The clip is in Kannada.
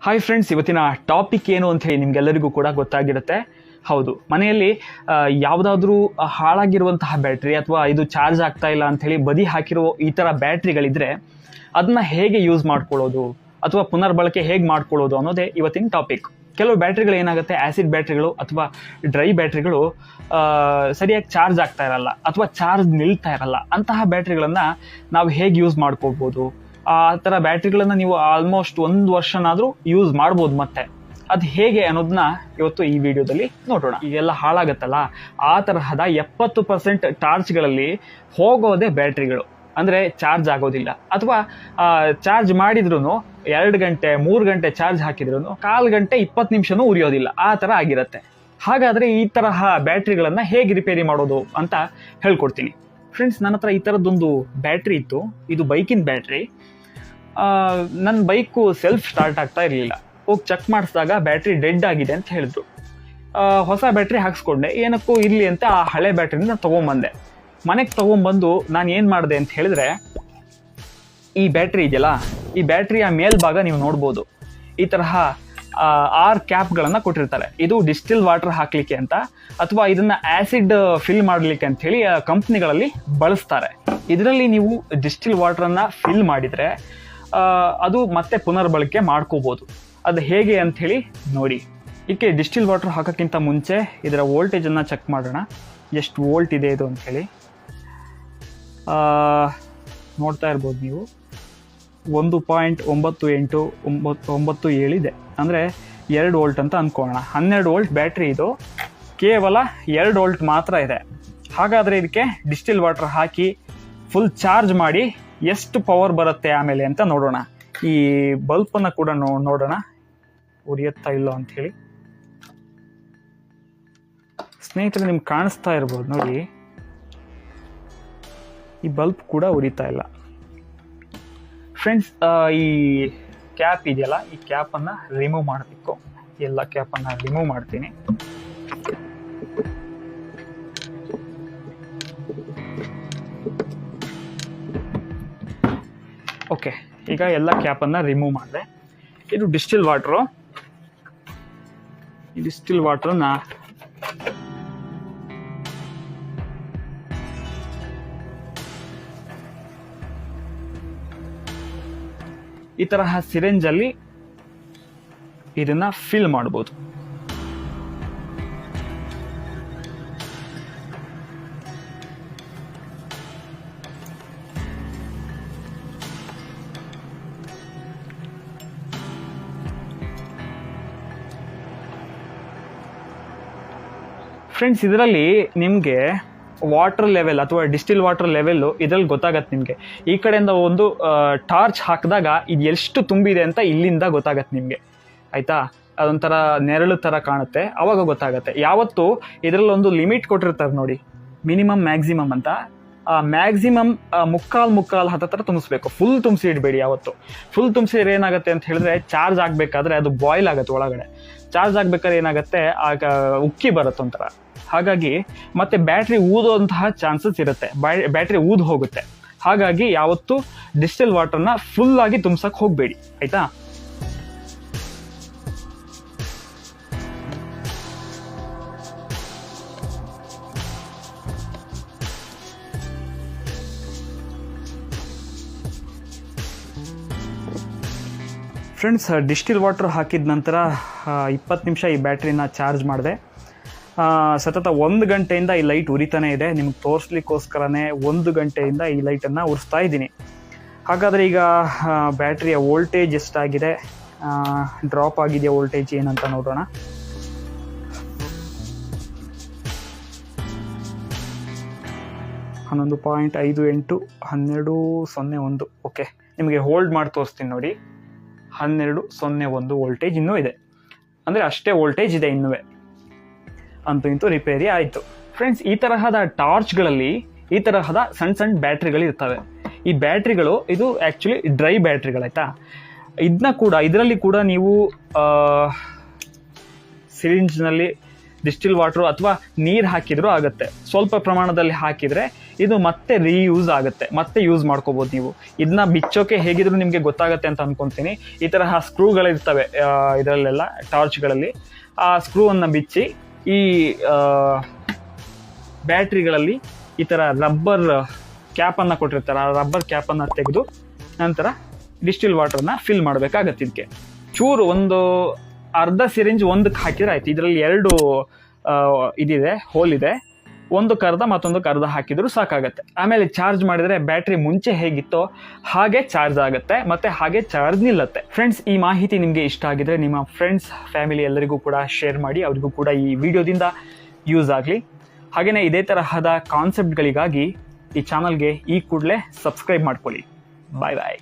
ಹಾಯ್ ಫ್ರೆಂಡ್ಸ್, ಇವತ್ತಿನ ಟಾಪಿಕ್ ಏನು ಅಂತ ಹೇಳಿ ನಿಮ್ಗೆಲ್ಲರಿಗೂ ಕೂಡ ಗೊತ್ತಾಗಿರುತ್ತೆ. ಹೌದು, ಮನೆಯಲ್ಲಿ ಯಾವುದಾದ್ರೂ ಹಾಳಾಗಿರುವಂತಹ ಬ್ಯಾಟ್ರಿ ಅಥವಾ ಇದು ಚಾರ್ಜ್ ಆಗ್ತಾ ಇಲ್ಲ ಅಂತ ಹೇಳಿ ಬದಿ ಹಾಕಿರೋ ಈ ಥರ ಬ್ಯಾಟ್ರಿಗಳಿದ್ರೆ ಅದನ್ನ ಹೇಗೆ ಯೂಸ್ ಮಾಡ್ಕೊಳ್ಳೋದು ಅಥವಾ ಪುನರ್ಬಳಕೆ ಹೇಗೆ ಮಾಡ್ಕೊಳ್ಳೋದು ಅನ್ನೋದೇ ಇವತ್ತಿನ ಟಾಪಿಕ್. ಕೆಲವು ಬ್ಯಾಟ್ರಿಗಳು ಏನಾಗುತ್ತೆ, ಆ್ಯಸಿಡ್ ಬ್ಯಾಟ್ರಿಗಳು ಅಥವಾ ಡ್ರೈ ಬ್ಯಾಟ್ರಿಗಳು ಸರಿಯಾಗಿ ಚಾರ್ಜ್ ಆಗ್ತಾ ಇರಲ್ಲ ಅಥವಾ ಚಾರ್ಜ್ ನಿಲ್ತಾ ಇರಲ್ಲ. ಅಂತಹ ಬ್ಯಾಟ್ರಿಗಳನ್ನು ನಾವು ಹೇಗೆ ಯೂಸ್ ಮಾಡ್ಕೋಬೋದು, ಆ ಥರ ಬ್ಯಾಟ್ರಿಗಳನ್ನು ನೀವು ಆಲ್ಮೋಸ್ಟ್ 1 ವರ್ಷನಾದರೂ ಯೂಸ್ ಮಾಡ್ಬೋದು. ಮತ್ತೆ ಅದು ಹೇಗೆ ಅನ್ನೋದನ್ನ ಇವತ್ತು ಈ ವಿಡಿಯೋದಲ್ಲಿ ನೋಡೋಣ. ಈಗೆಲ್ಲ ಹಾಳಾಗತ್ತಲ್ಲ, ಆ ತರಹದ 70% ಟಾರ್ಚ್ಗಳಲ್ಲಿ ಹೋಗೋದೇ ಬ್ಯಾಟ್ರಿಗಳು, ಅಂದರೆ ಚಾರ್ಜ್ ಆಗೋದಿಲ್ಲ. ಅಥವಾ ಚಾರ್ಜ್ ಮಾಡಿದ್ರು 2 ಗಂಟೆ 3 ಗಂಟೆ ಚಾರ್ಜ್ ಹಾಕಿದ್ರು 1/4 ಗಂಟೆ 20 ನಿಮಿಷನೂ ಉರಿಯೋದಿಲ್ಲ, ಆ ಥರ ಆಗಿರುತ್ತೆ. ಹಾಗಾದರೆ ಈ ತರಹ ಬ್ಯಾಟ್ರಿಗಳನ್ನು ಹೇಗೆ ರಿಪೇರಿ ಮಾಡೋದು ಅಂತ ಹೇಳ್ಕೊಡ್ತೀನಿ. ಫ್ರೆಂಡ್ಸ್, ನನ್ನ ಹತ್ರ ಈ ಥರದ್ದೊಂದು ಬ್ಯಾಟ್ರಿ ಇತ್ತು. ಇದು ಬೈಕಿನ ಬ್ಯಾಟ್ರಿ. ನನ್ನ ಬೈಕು ಸೆಲ್ಫ್ ಸ್ಟಾರ್ಟ್ ಆಗ್ತಾ ಇರಲಿಲ್ಲ. ಹೋಗಿ ಚೆಕ್ ಮಾಡಿಸಿದಾಗ ಬ್ಯಾಟ್ರಿ ಡೆಡ್ ಆಗಿದೆ ಅಂತ ಹೇಳಿದ್ರು. ಹೊಸ ಬ್ಯಾಟ್ರಿ ಹಾಕ್ಸ್ಕೊಂಡೆ, ಏನಕ್ಕೂ ಇರಲಿ ಅಂತ ಆ ಹಳೆ ಬ್ಯಾಟ್ರಿನ ತೊಗೊಂಬಂದೆ. ಮನೆಗೆ ತೊಗೊಂಬಂದು ನಾನು ಏನು ಮಾಡಿದೆ ಅಂತ ಹೇಳಿದ್ರೆ, ಈ ಬ್ಯಾಟ್ರಿ ಇದೆಯಲ್ಲ, ಈ ಬ್ಯಾಟ್ರಿಯ ಮೇಲ್ಭಾಗ ನೀವು ನೋಡ್ಬೋದು, ಈ ತರಹ 6 ಕ್ಯಾಪ್ಗಳನ್ನು ಕೊಟ್ಟಿರ್ತಾರೆ. ಇದು ಡಿಸ್ಟಿಲ್ ವಾಟರ್ ಹಾಕಲಿಕ್ಕೆ ಅಂತ, ಅಥವಾ ಇದನ್ನು ಆ್ಯಸಿಡ್ ಫಿಲ್ ಮಾಡಲಿಕ್ಕೆ ಅಂತ ಹೇಳಿ ಕಂಪ್ನಿಗಳಲ್ಲಿ ಬಳಸ್ತಾರೆ. ಇದರಲ್ಲಿ ನೀವು ಡಿಸ್ಟಿಲ್ ವಾಟರನ್ನು ಫಿಲ್ ಮಾಡಿದರೆ ಅದು ಮತ್ತೆ ಪುನರ್ಬಳಕೆ ಮಾಡ್ಕೋಬೋದು. ಅದು ಹೇಗೆ ಅಂಥೇಳಿ ನೋಡಿ. ಇದಕ್ಕೆ ಡಿಸ್ಟಿಲ್ ವಾಟರ್ ಹಾಕೋಕ್ಕಿಂತ ಮುಂಚೆ ಇದರ ವೋಲ್ಟೇಜನ್ನು ಚೆಕ್ ಮಾಡೋಣ, ಎಷ್ಟು ವೋಲ್ಟ್ ಇದೆ ಇದು ಅಂಥೇಳಿ. ನೋಡ್ತಾ ಇರ್ಬೋದು ನೀವು, 1.9897 ಇದೆ, ಅಂದರೆ 2 ವೋಲ್ಟ್ ಅಂತ ಅಂದ್ಕೊಳ್ಳೋಣ. 12 ವೋಲ್ಟ್ ಬ್ಯಾಟ್ರಿ ಇದು, ಕೇವಲ 2 ವೋಲ್ಟ್ ಮಾತ್ರ ಇದೆ. ಹಾಗಾದರೆ ಇದಕ್ಕೆ ಡಿಸ್ಟಿಲ್ ವಾಟರ್ ಹಾಕಿ ಫುಲ್ ಚಾರ್ಜ್ ಮಾಡಿ ಎಷ್ಟು ಪವರ್ ಬರುತ್ತೆ ಆಮೇಲೆ ಅಂತ ನೋಡೋಣ. ಈ ಬಲ್ಪನ್ನು ಕೂಡ ನೋಡೋಣ, ಉರಿಯುತ್ತಾ ಇಲ್ಲೋ ಅಂಥೇಳಿ. ಸ್ನೇಹಿತರೆ, ನಿಮ್ಗೆ ಕಾಣಿಸ್ತಾ ಇರ್ಬೋದು ನೋಡಿ, ಈ ಬಲ್ಬ್ ಕೂಡ ಉರಿತಾ ಇಲ್ಲ. ಫ್ರೆಂಡ್ಸ್, ಈ ಕ್ಯಾಪ್ ಇದೆಯಲ್ಲ, ಈ ಕ್ಯಾಪನ್ನು ರಿಮೂವ್ ಮಾಡಬೇಕು. ಎಲ್ಲ ಕ್ಯಾಪನ್ನು ರಿಮೂವ್ ಮಾಡ್ತೀನಿ. ಓಕೆ, ಈಗ ಎಲ್ಲ ಕ್ಯಾಪನ್ನು ರಿಮೂವ್ ಮಾಡಿದೆ. ಇದು ಡಿಸ್ಟಿಲ್ ವಾಟ್ರು. ಈ ಡಿಸ್ಟಿಲ್ ವಾಟ್ರನ್ನ ಈ ತರಹ ಸಿರಿಂಜಲ್ಲಿ ಇದನ್ನ ಫಿಲ್ ಮಾಡ್ಬೋದು. ಫ್ರೆಂಡ್ಸ್, ಇದರಲ್ಲಿ ನಿಮಗೆ ವಾಟರ್ ಲೆವೆಲ್ ಅಥವಾ ಡಿಸ್ಟಿಲ್ ವಾಟರ್ ಲೆವೆಲ್ಲು ಇದರಲ್ಲಿ ಗೊತ್ತಾಗತ್ತೆ ನಿಮಗೆ. ಈ ಕಡೆಯಿಂದ ಒಂದು ಟಾರ್ಚ್ ಹಾಕಿದಾಗ ಇದು ಎಷ್ಟು ತುಂಬಿದೆ ಅಂತ ಇಲ್ಲಿಂದ ಗೊತ್ತಾಗತ್ತೆ ನಿಮಗೆ, ಆಯಿತಾ? ಅದೊಂಥರ ನೆರಳು ಥರ ಕಾಣುತ್ತೆ, ಆವಾಗ ಗೊತ್ತಾಗತ್ತೆ. ಯಾವತ್ತು ಇದರಲ್ಲಿ ಒಂದು ಲಿಮಿಟ್ ಕೊಟ್ಟಿರ್ತಾರೆ ನೋಡಿ, ಮಿನಿಮಮ್ ಮ್ಯಾಕ್ಸಿಮಮ್ ಅಂತ. ಆ ಮ್ಯಾಕ್ಸಿಮಮ್ ಮುಕ್ಕಾಲು ಹತ್ರ ತುಂಬಿಸ್ಬೇಕು, ಫುಲ್ ತುಂಬಿಸಿ ಇಡಬೇಡಿ. ಯಾವತ್ತು ಫುಲ್ ತುಂಬಿಸಿದ್ರೆ ಏನಾಗುತ್ತೆ ಅಂತ ಹೇಳಿದ್ರೆ, ಚಾರ್ಜ್ ಆಗಬೇಕಾದ್ರೆ ಅದು ಬಾಯ್ಲ್ ಆಗುತ್ತೆ ಒಳಗಡೆ. ಚಾರ್ಜ್ ಆಗಬೇಕಾದ್ರೆ ಏನಾಗುತ್ತೆ, ಆಗ ಉಕ್ಕಿ ಬರುತ್ತೆ ಒಂಥರ. ಹಾಗಾಗಿ ಮತ್ತೆ ಬ್ಯಾಟ್ರಿ ಊದೋಂತಹ ಚಾನ್ಸಸ್ ಇರುತ್ತೆ, ಬ್ಯಾಟ್ರಿ ಊದ್ ಹೋಗುತ್ತೆ. ಹಾಗಾಗಿ ಯಾವತ್ತು ಡಿಸ್ಟಿಲ್ ವಾಟರ್ನ ಫುಲ್ ಆಗಿ ತುಂಬಿಸಕ್ಕೆ ಹೋಗಬೇಡಿ, ಆಯ್ತಾ? ಫ್ರೆಂಡ್ಸ್, ಡಿಸ್ಟಿಲ್ ವಾಟರ್ ಹಾಕಿದ ನಂತರ 20 ನಿಮಿಷ ಈ ಬ್ಯಾಟ್ರಿನ ಚಾರ್ಜ್ ಮಾಡಿದೆ. ಸತತ 1 ಗಂಟೆಯಿಂದ ಈ ಲೈಟ್ ಉರಿತಾನೆ ಇದೆ. ನಿಮ್ಗೆ ತೋರಿಸ್ಲಿಕ್ಕೋಸ್ಕರನೇ 1 ಗಂಟೆಯಿಂದ ಈ ಲೈಟನ್ನು ಉರಿಸ್ತಾ ಇದ್ದೀನಿ. ಹಾಗಾದರೆ ಈಗ ಬ್ಯಾಟ್ರಿಯ ವೋಲ್ಟೇಜ್ ಎಷ್ಟಾಗಿದೆ, ಡ್ರಾಪ್ ಆಗಿದೆ ವೋಲ್ಟೇಜ್ ಏನಂತ ನೋಡೋಣ. ಹನ್ನೊಂದು 11.58 12.01. ಓಕೆ, ನಿಮಗೆ ಹೋಲ್ಡ್ ಮಾಡಿ ತೋರಿಸ್ತೀನಿ ನೋಡಿ. 12.01 ವೋಲ್ಟೇಜ್ ಇನ್ನೂ ಇದೆ, ಅಂದರೆ ಅಷ್ಟೇ ವೋಲ್ಟೇಜ್ ಇದೆ ಇನ್ನೂ. ಅಂತೂ ಇಂತೂ ರಿಪೇರಿ ಆಯಿತು. ಫ್ರೆಂಡ್ಸ್, ಈ ತರಹದ ಟಾರ್ಚ್ಗಳಲ್ಲಿ ಈ ತರಹದ ಸಣ್ಣ ಬ್ಯಾಟ್ರಿಗಳು ಇರ್ತವೆ. ಈ ಬ್ಯಾಟ್ರಿಗಳು ಇದು ಆ್ಯಕ್ಚುಲಿ ಡ್ರೈ ಬ್ಯಾಟ್ರಿಗಳಾಯ್ತಾ. ಇದರಲ್ಲಿ ಕೂಡ ನೀವು ಸಿರಿಂಜ್ನಲ್ಲಿ ಡಿಸ್ಟಿಲ್ ವಾಟರ್ ಅಥವಾ ನೀರು ಹಾಕಿದ್ರೂ ಆಗುತ್ತೆ. ಸ್ವಲ್ಪ ಪ್ರಮಾಣದಲ್ಲಿ ಹಾಕಿದ್ರೆ ಇದು ಮತ್ತೆ ರೀಯೂಸ್ ಆಗುತ್ತೆ, ಮತ್ತೆ ಯೂಸ್ ಮಾಡ್ಕೋಬಹುದು ನೀವು. ಇದನ್ನ ಬಿಚ್ಚೋಕೆ ಹೇಗಿದ್ರು ನಿಮಗೆ ಗೊತ್ತಾಗುತ್ತೆ ಅಂತ ಅನ್ಕೊಂತೀನಿ. ಈ ತರಹ ಸ್ಕ್ರೂಗಳಿರ್ತವೆ ಇದರಲ್ಲೆಲ್ಲ ಟಾರ್ಚ್ಗಳಲ್ಲಿ. ಆ ಸ್ಕ್ರೂ ಅನ್ನ ಬಿಚ್ಚಿ ಈ ಬ್ಯಾಟ್ರಿಗಳಲ್ಲಿ ಈ ತರ ರಬ್ಬರ್ ಕ್ಯಾಪ್ ಅನ್ನ ಕೊಟ್ಟಿರ್ತಾರೆ, ಆ ರಬ್ಬರ್ ಕ್ಯಾಪ್ ಅನ್ನ ತೆಗೆದು ನಂತರ ಡಿಸ್ಟಿಲ್ ವಾಟರ್ನ ಫಿಲ್ ಮಾಡಬೇಕಾಗತ್ತೆ. ಇದಕ್ಕೆ ಚೂರು ಒಂದು ಅರ್ಧ ಸಿರಿಂಜ್ ಒಂದಕ್ಕೆ ಹಾಕಿದ್ರೆ ಆಯ್ತು. ಇದರಲ್ಲಿ 2 ಇದಿದೆ, ಹೋಲ್ ಇದೆ, ಒಂದಕ್ಕೆ ಅರ್ಧ ಮತ್ತೊಂದಕ್ಕೆ ಅರ್ಧ ಹಾಕಿದ್ರು ಸಾಕಾಗತ್ತೆ. ಆಮೇಲೆ ಚಾರ್ಜ್ ಮಾಡಿದ್ರೆ ಬ್ಯಾಟ್ರಿ ಮುಂಚೆ ಹೇಗಿತ್ತೋ ಹಾಗೆ ಚಾರ್ಜ್ ಆಗುತ್ತೆ ಮತ್ತೆ ಹಾಗೆ ಚಾರ್ಜ್ ನಿಲ್ಲತ್ತೆ. ಫ್ರೆಂಡ್ಸ್, ಈ ಮಾಹಿತಿ ನಿಮಗೆ ಇಷ್ಟ ಆಗಿದ್ರೆ ನಿಮ್ಮ ಫ್ರೆಂಡ್ಸ್ ಫ್ಯಾಮಿಲಿ ಎಲ್ಲರಿಗೂ ಕೂಡ ಶೇರ್ ಮಾಡಿ, ಅವರಿಗೂ ಕೂಡ ಈ ವಿಡಿಯೋದಿಂದ ಯೂಸ್ ಆಗಲಿ. ಹಾಗೆಯೇ ಇದೇ ತರಹದ ಕಾನ್ಸೆಪ್ಟ್ಗಳಿಗಾಗಿ ಈ ಚಾನಲ್ಗೆ ಈ ಕೂಡಲೇ ಸಬ್ಸ್ಕ್ರೈಬ್ ಮಾಡ್ಕೊಳ್ಳಿ. ಬಾಯ್ ಬಾಯ್.